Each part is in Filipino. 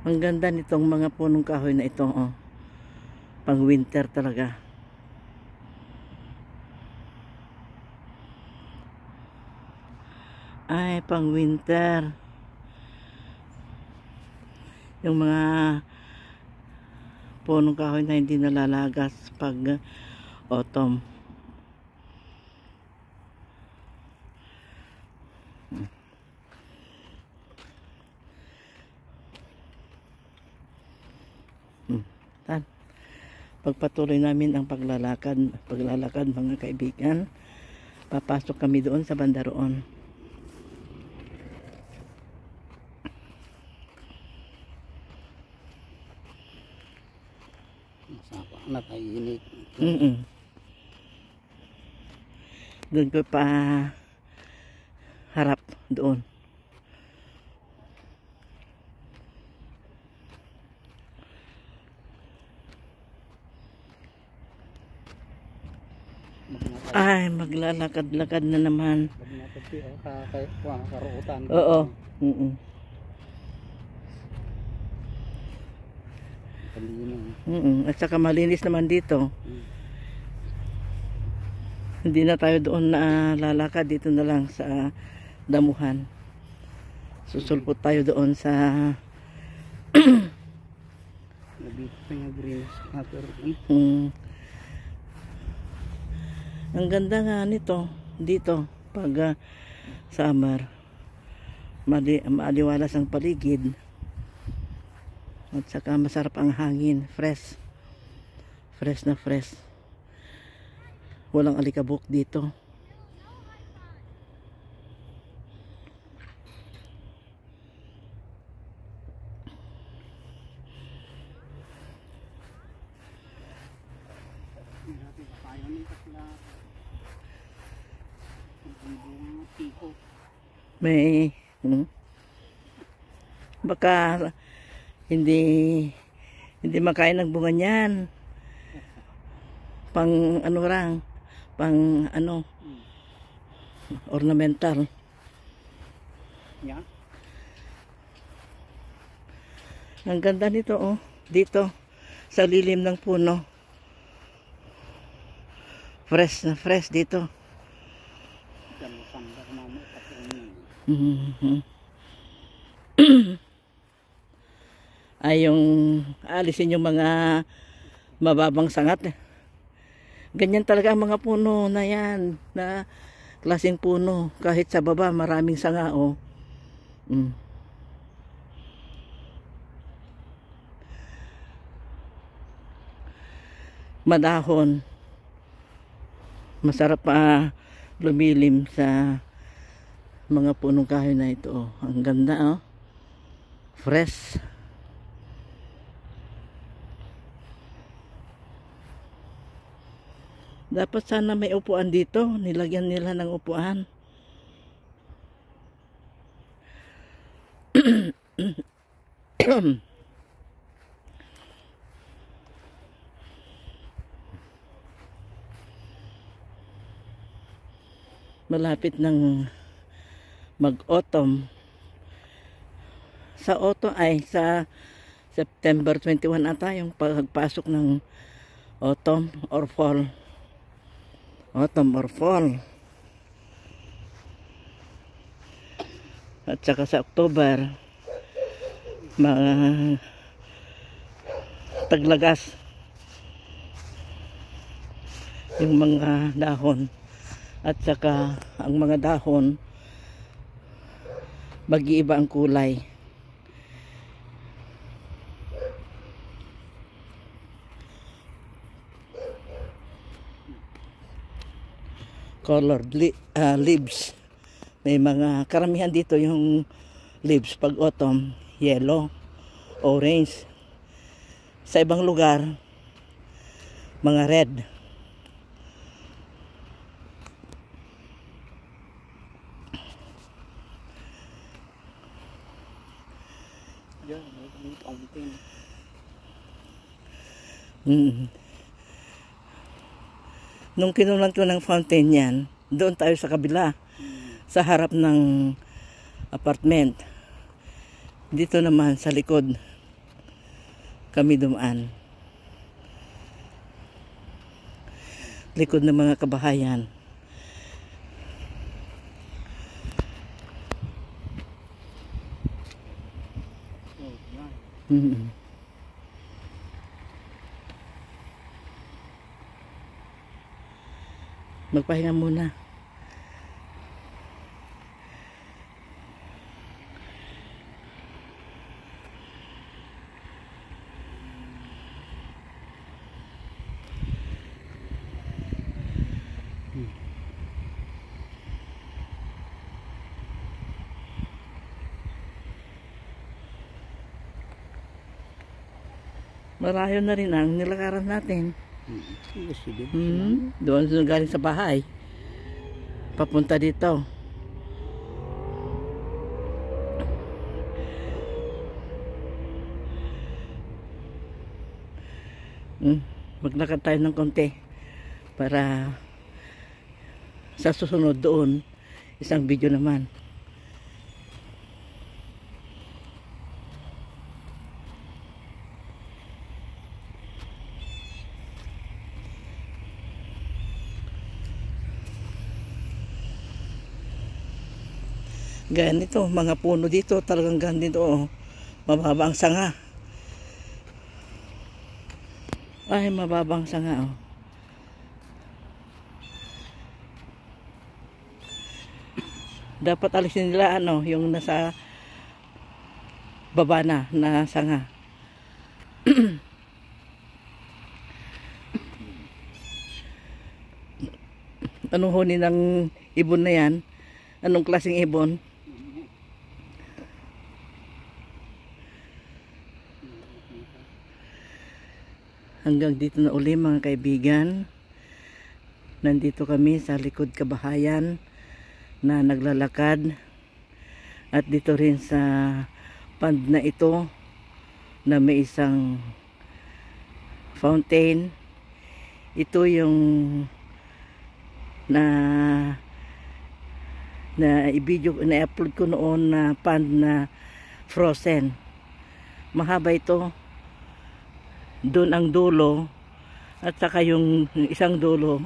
Ang ganda nitong mga punong kahoy na ito, oh. Pang winter talaga. Ay, pang winter. Yung mga punong kahoy na hindi nalalagas pag autumn. Pagpatuloy namin ang paglalakad mga kaibigan, papasok kami doon sa banda roon. Masapa na tayo init. Doon ko pa harap doon. Ay, maglalakad-lakad na naman. Oo. At saka malinis naman dito. Hindi na tayo doon na lalakad, dito na lang sa damuhan. Susulpot tayo doon sa ang ganda nga nito dito pag summer. Maaliwalas ang paligid at saka masarap ang hangin, fresh na fresh, walang alikabok dito. May baka hindi makain ng bunga niyan. Pang ano lang, pang ano, ornamental. Yeah. Ang ganda nito, oh, dito sa lilim ng puno. Fresh na fresh dito. Ay, yung alisin yung mga mababang sangat. Ganyan talaga ang mga puno na yan, na klaseng puno. Kahit sa baba maraming sanga, oh. Madahon. Masarap pa lumilim sa mga punong kahoy na ito, oh. Ang ganda, oh. Fresh. Dapat sana may upuan dito. Nilagyan nila ng upuan. Malapit ng mag-autumn. Sa autumn ay sa September 21 ata yung pagpasok ng autumn or fall. Autumn or fall. At saka sa October taglagas yung mga dahon. At saka ang mga dahon mag-iiba ang kulay. Colored leaves. May mga karamihan dito yung leaves pag autumn, yellow, orange. Sa ibang lugar mga red. Nung kinulan ko ng fountain yan, doon tayo sa kabila, sa harap ng apartment. Dito naman sa likod kami dumaan. Likod ng mga kabahayan. Magpahinga muna. Malayo na rin ang nilakaran natin. Doon galing sa bahay. Papunta dito. Maglakad tayo ng konti para sa susunod doon isang video naman. Ganito, mga puno dito, talagang ganito, oh. Mababa ang sanga. Ay, mababang sanga, oh. Dapat alisin nila, ano, yung nasa baba na sanga. Anong huni ng ibon na yan? Anong klaseng ibon? Hanggang dito na uli mga kaibigan. Nandito kami sa likod kabahayan na naglalakad. At dito rin sa pond na ito na may isang fountain. Ito yung i-upload ko noon na pond na frozen. Mahaba ito. Doon ang dulo at saka yung isang dulo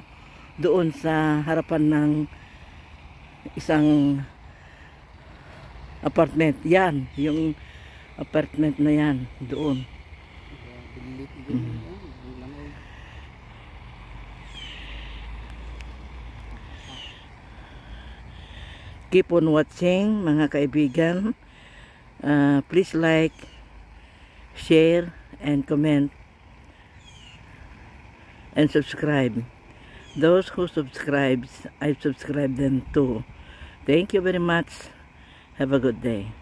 doon sa harapan ng isang apartment. Yan, yung apartment na yan doon. Keep on watching mga kaibigan. Please like, share and comment and subscribe. Those who subscribe, I subscribe them too. Thank you very much. Have a good day.